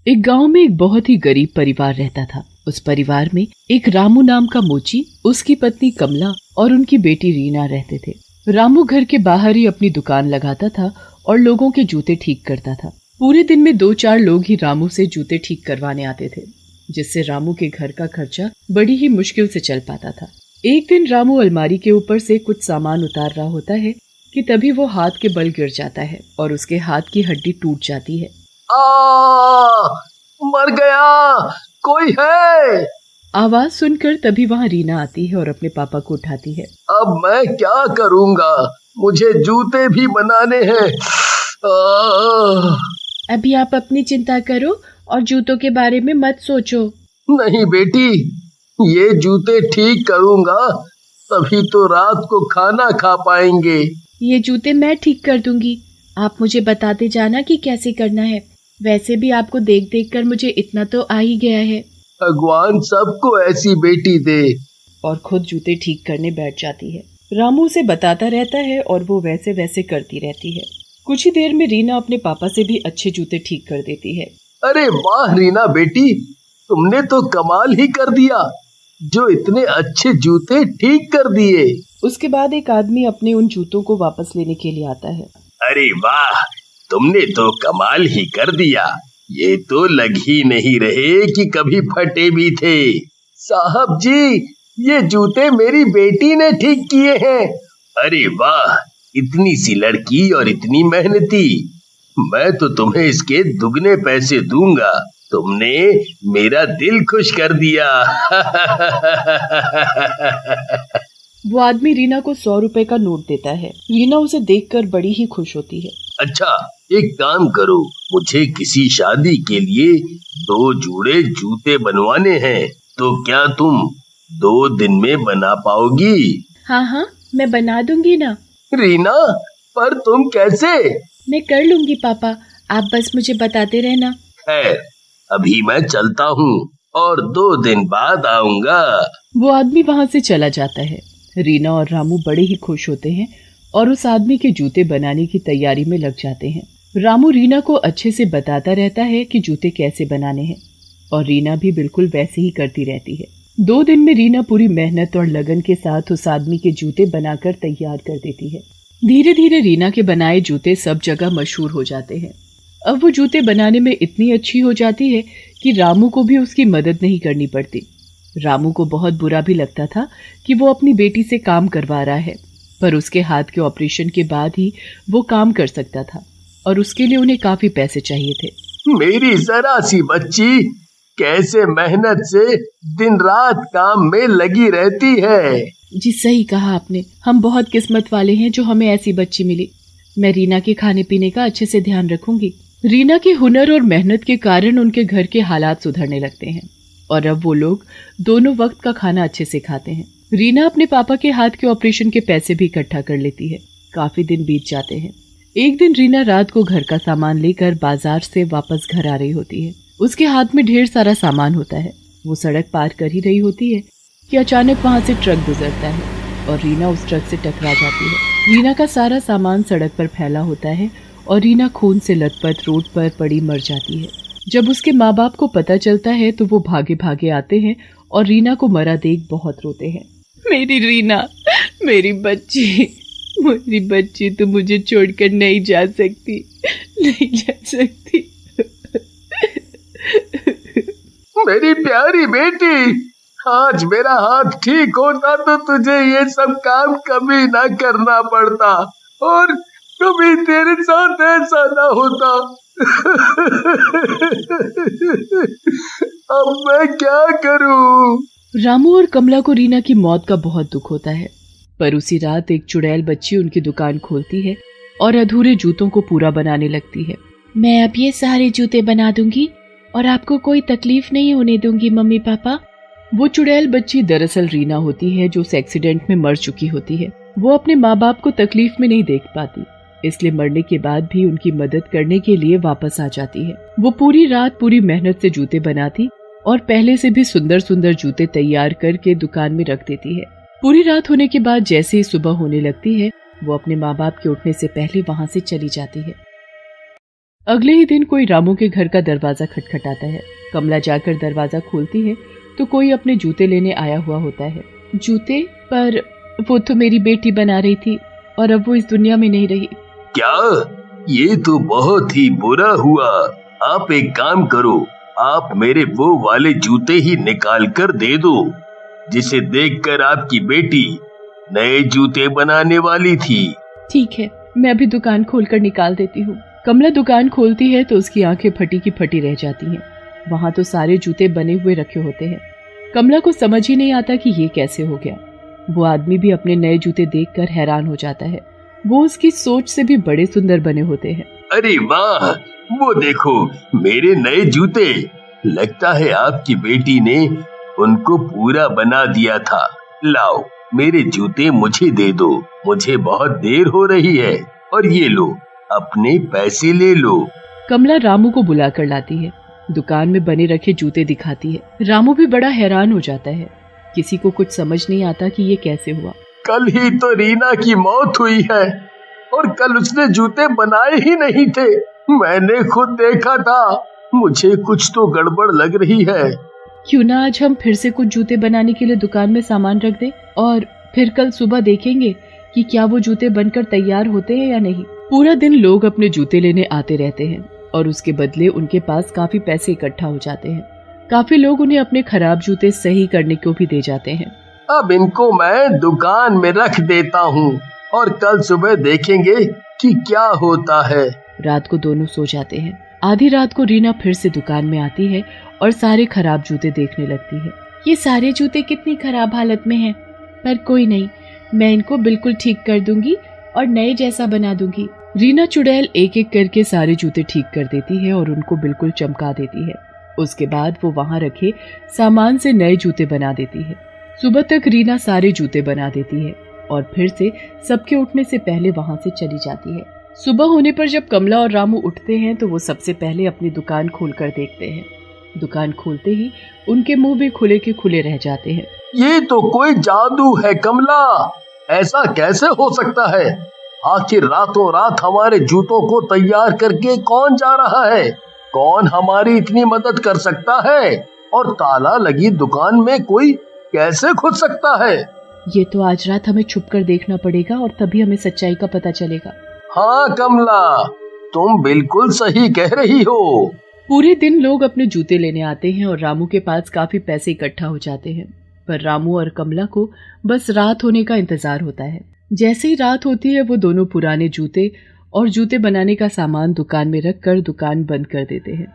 एक गांव में एक बहुत ही गरीब परिवार रहता था। उस परिवार में एक रामू नाम का मोची, उसकी पत्नी कमला और उनकी बेटी रीना रहते थे। रामू घर के बाहर ही अपनी दुकान लगाता था और लोगों के जूते ठीक करता था। पूरे दिन में 2-4 लोग ही रामू से जूते ठीक करवाने आते थे, जिससे रामू के घर का खर्चा बड़ी ही मुश्किल से चल पाता था। एक दिन रामू अलमारी के ऊपर से कुछ सामान उतार रहा होता है कि तभी वो हाथ के बल गिर जाता है और उसके हाथ की हड्डी टूट जाती है। मर गया, कोई है? आवाज सुनकर तभी वहाँ रीना आती है और अपने पापा को उठाती है। अब मैं क्या करूँगा, मुझे जूते भी बनाने हैं। अभी आप अपनी चिंता करो और जूतों के बारे में मत सोचो। नहीं बेटी, ये जूते ठीक करूँगा तभी तो रात को खाना खा पाएंगे। ये जूते मैं ठीक कर दूंगी, आप मुझे बताते जाना कि कैसे करना है। वैसे भी आपको देख देख कर मुझे इतना तो आ ही गया है। भगवान सबको ऐसी बेटी दे। और खुद जूते ठीक करने बैठ जाती है। रामू उसे बताता रहता है और वो वैसे वैसे करती रहती है। कुछ ही देर में रीना अपने पापा से भी अच्छे जूते ठीक कर देती है। अरे वाह रीना बेटी, तुमने तो कमाल ही कर दिया, जो इतने अच्छे जूते ठीक कर दिए। उसके बाद एक आदमी अपने उन जूतों को वापस लेने के लिए आता है। अरे वाह, तुमने तो कमाल ही कर दिया, ये तो लग ही नहीं रहे कि कभी फटे भी थे। साहब जी, ये जूते मेरी बेटी ने ठीक किए हैं। अरे वाह, इतनी सी लड़की और इतनी मेहनती, मैं तो तुम्हें इसके दुगने पैसे दूंगा। तुमने मेरा दिल खुश कर दिया। वो आदमी रीना को 100 रुपए का नोट देता है। रीना उसे देखकर बड़ी ही खुश होती है। अच्छा, एक काम करो, मुझे किसी शादी के लिए 2 जोड़े जूते बनवाने हैं, तो क्या तुम 2 दिन में बना पाओगी? हाँ, मैं बना दूंगी ना। रीना, पर तुम कैसे? मैं कर लूंगी पापा, आप बस मुझे बताते रहना। खैर, अभी मैं चलता हूँ और 2 दिन बाद आऊंगा। वो आदमी वहाँ से चला जाता है। रीना और रामू बड़े ही खुश होते हैं और उस आदमी के जूते बनाने की तैयारी में लग जाते हैं। रामू रीना को अच्छे से बताता रहता है कि जूते कैसे बनाने हैं और रीना भी बिल्कुल वैसे ही करती रहती है। 2 दिन में रीना पूरी मेहनत और लगन के साथ उस आदमी के जूते बनाकर तैयार कर देती है। धीरे धीरे रीना के बनाए जूते सब जगह मशहूर हो जाते हैं। अब वो जूते बनाने में इतनी अच्छी हो जाती है कि रामू को भी उसकी मदद नहीं करनी पड़ती। रामू को बहुत बुरा भी लगता था कि वो अपनी बेटी से काम करवा रहा है, पर उसके हाथ के ऑपरेशन के बाद ही वो काम कर सकता था और उसके लिए उन्हें काफी पैसे चाहिए थे। मेरी जरा सी बच्ची कैसे मेहनत से दिन रात काम में लगी रहती है। जी सही कहा आपने, हम बहुत किस्मत वाले हैं जो हमें ऐसी बच्ची मिली। मैं रीना के खाने पीने का अच्छे से ध्यान रखूंगी। रीना के हुनर और मेहनत के कारण उनके घर के हालात सुधरने लगते हैं और अब वो लोग दोनों वक्त का खाना अच्छे से खाते हैं। रीना अपने पापा के हाथ के ऑपरेशन के पैसे भी इकट्ठा कर लेती है। काफी दिन बीत जाते हैं। एक दिन रीना रात को घर का सामान लेकर बाजार से वापस घर आ रही होती है। उसके हाथ में ढेर सारा सामान होता है। वो सड़क पार कर ही रही होती है कि अचानक वहाँ से ट्रक गुजरता है और रीना उस ट्रक से टकरा जाती है। रीना का सारा सामान सड़क पर फैला होता है और रीना खून से लथपथ रोड पर पड़ी मर जाती है। जब उसके माँ बाप को पता चलता है तो वो भागे भागे आते हैं और रीना को मरा देख बहुत रोते हैं। मेरी रीना, मेरी बच्ची तो मुझे छोड़कर नहीं जा सकती। मेरी प्यारी बेटी, आज मेरा हाथ ठीक होता तो तुझे ये सब काम कभी ना करना पड़ता और कभी तेरे साथ ऐसा ना होता। अब मैं क्या करूं? रामू और कमला को रीना की मौत का बहुत दुख होता है, पर उसी रात एक चुड़ैल बच्ची उनकी दुकान खोलती है और अधूरे जूतों को पूरा बनाने लगती है। मैं अब ये सारे जूते बना दूंगी और आपको कोई तकलीफ नहीं होने दूंगी मम्मी पापा। वो चुड़ैल बच्ची दरअसल रीना होती है जो उस एक्सीडेंट में मर चुकी होती है। वो अपने माँ बाप को तकलीफ में नहीं देख पाती, इसलिए मरने के बाद भी उनकी मदद करने के लिए वापस आ जाती है। वो पूरी रात पूरी मेहनत से जूते बनाती और पहले से भी सुंदर सुंदर जूते तैयार करके दुकान में रख देती है। पूरी रात होने के बाद जैसे ही सुबह होने लगती है, वो अपने माँ बाप के उठने से पहले वहाँ से चली जाती है। अगले ही दिन कोई रामू के घर का दरवाजा खटखटाता है। कमला जाकर दरवाजा खोलती है तो कोई अपने जूते लेने आया हुआ होता है। जूते? पर वो तो मेरी बेटी बना रही थी और अब वो इस दुनिया में नहीं रही। क्या? ये तो बहुत ही बुरा हुआ। आप एक काम करो, आप मेरे वो वाले जूते ही निकाल कर दे दो जिसे देखकर आपकी बेटी नए जूते बनाने वाली थी। ठीक है, मैं अभी दुकान खोलकर निकाल देती हूँ। कमला दुकान खोलती है तो उसकी आंखें फटी की फटी रह जाती हैं। वहाँ तो सारे जूते बने हुए रखे होते हैं। कमला को समझ ही नहीं आता कि ये कैसे हो गया। वो आदमी भी अपने नए जूते देखकर हैरान हो जाता है। वो उसकी सोच से भी बड़े सुंदर बने होते हैं। अरे वाह, वो देखो मेरे नए जूते। लगता है आपकी बेटी ने उनको पूरा बना दिया था। लाओ, मेरे जूते मुझे दे दो, मुझे बहुत देर हो रही है। और ये लो, अपने पैसे ले लो। कमला रामू को बुलाकर लाती है। दुकान में बने रखे जूते दिखाती है। रामू भी बड़ा हैरान हो जाता है। किसी को कुछ समझ नहीं आता कि ये कैसे हुआ। कल ही तो रीना की मौत हुई है और कल उसने जूते बनाए ही नहीं थे। मैंने खुद देखा था। मुझे कुछ तो गड़बड़ लग रही है। क्यों ना आज हम फिर से कुछ जूते बनाने के लिए दुकान में सामान रख दें और फिर कल सुबह देखेंगे कि क्या वो जूते बनकर तैयार होते हैं या नहीं। पूरा दिन लोग अपने जूते लेने आते रहते हैं और उसके बदले उनके पास काफी पैसे इकट्ठा हो जाते हैं। काफी लोग उन्हें अपने खराब जूते सही करने को भी दे जाते हैं। अब इनको मैं दुकान में रख देता हूँ और कल सुबह देखेंगे कि क्या होता है। रात को दोनों सो जाते हैं। आधी रात को रीना फिर से दुकान में आती है और सारे खराब जूते देखने लगती है। ये सारे जूते कितनी खराब हालत में हैं, पर कोई नहीं, मैं इनको बिल्कुल ठीक कर दूंगी और नए जैसा बना दूंगी। रीना चुड़ैल एक एक करके सारे जूते ठीक कर देती है और उनको बिल्कुल चमका देती है। उसके बाद वो वहाँ रखे सामान से नए जूते बना देती है। सुबह तक रीना सारे जूते बना देती है और फिर से सबके उठने से पहले वहाँ से चली जाती है। सुबह होने पर जब कमला और रामू उठते हैं तो वो सबसे पहले अपनी दुकान खोलकर देखते हैं। दुकान खोलते ही उनके मुंह भी खुले के खुले रह जाते हैं। ये तो कोई जादू है कमला, ऐसा कैसे हो सकता है? आखिर रातों रात हमारे जूतों को तैयार करके कौन जा रहा है? कौन हमारी इतनी मदद कर सकता है? और ताला लगी दुकान में कोई कैसे खुद सकता है? ये तो आज रात हमें छुपकर देखना पड़ेगा और तभी हमें सच्चाई का पता चलेगा। हाँ कमला, तुम बिल्कुल सही कह रही हो। पूरे दिन लोग अपने जूते लेने आते हैं और रामू के पास काफी पैसे इकट्ठा हो जाते हैं। पर रामू और कमला को बस रात होने का इंतजार होता है। जैसे ही रात होती है वो दोनों पुराने जूते और जूते बनाने का सामान दुकान में रखकर दुकान बंद कर देते हैं।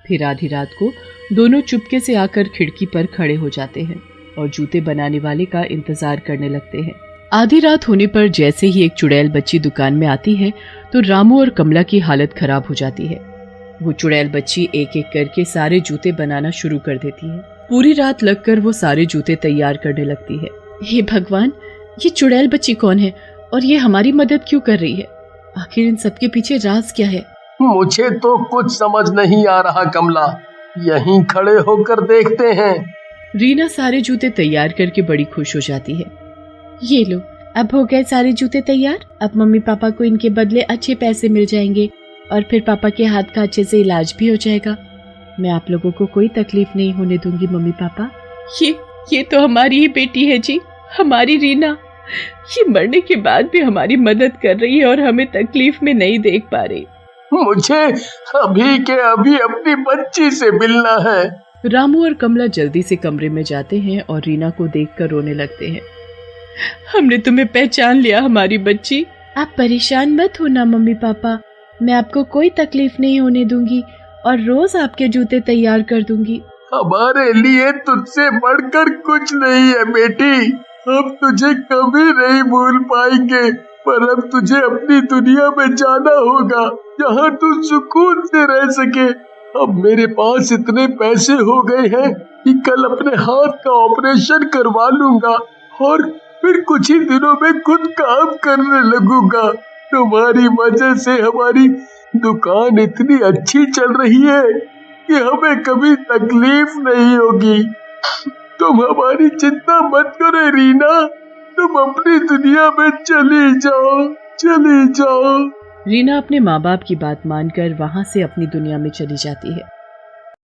फिर आधी रात को दोनों चुपके से आकर खिड़की पर खड़े हो जाते हैं और जूते बनाने वाले का इंतजार करने लगते हैं। आधी रात होने पर जैसे ही एक चुड़ैल बच्ची दुकान में आती है तो रामू और कमला की हालत खराब हो जाती है। वो चुड़ैल बच्ची एक एक करके सारे जूते बनाना शुरू कर देती है। पूरी रात लगकर वो सारे जूते तैयार करने लगती है। हे भगवान, ये चुड़ैल बच्ची कौन है और ये हमारी मदद क्यों कर रही है? आखिर इन सबके पीछे राज क्या है? मुझे तो कुछ समझ नहीं आ रहा कमला, यहीं खड़े होकर देखते हैं। रीना सारे जूते तैयार करके बड़ी खुश हो जाती है। ये लो, अब हो गए सारे जूते तैयार। अब मम्मी पापा को इनके बदले अच्छे पैसे मिल जाएंगे और फिर पापा के हाथ का अच्छे से इलाज भी हो जाएगा। मैं आप लोगों को कोई तकलीफ नहीं होने दूंगी मम्मी पापा। ये तो हमारी ही बेटी है जी, हमारी रीना। ये मरने के बाद भी हमारी मदद कर रही है और हमें तकलीफ में नहीं देख पा रही। मुझे अभी के अभी अपनी बच्ची से मिलना है। रामू और कमला जल्दी से कमरे में जाते हैं और रीना को देखकर रोने लगते हैं। हमने तुम्हें पहचान लिया हमारी बच्ची। आप परेशान मत होना मम्मी पापा, मैं आपको कोई तकलीफ नहीं होने दूंगी और रोज आपके जूते तैयार कर दूंगी। हमारे लिए तुझसे बढ़कर कुछ नहीं है बेटी। हम तुझे कभी नहीं भूल पाएंगे, पर अब तुझे अपनी दुनिया में जाना होगा जहाँ तू सुकून से रह सके। अब मेरे पास इतने पैसे हो गए हैं कि कल अपने हाथ का ऑपरेशन करवा लूंगा और फिर कुछ ही दिनों में खुद काम करने लगूंगा। तुम्हारी वजह से हमारी दुकान इतनी अच्छी चल रही है कि हमें कभी तकलीफ नहीं होगी। तुम हमारी चिंता मत करो रीना, तुम अपनी दुनिया में चली जाओ। रीना अपने माँ बाप की बात मानकर वहाँ से अपनी दुनिया में चली जाती है।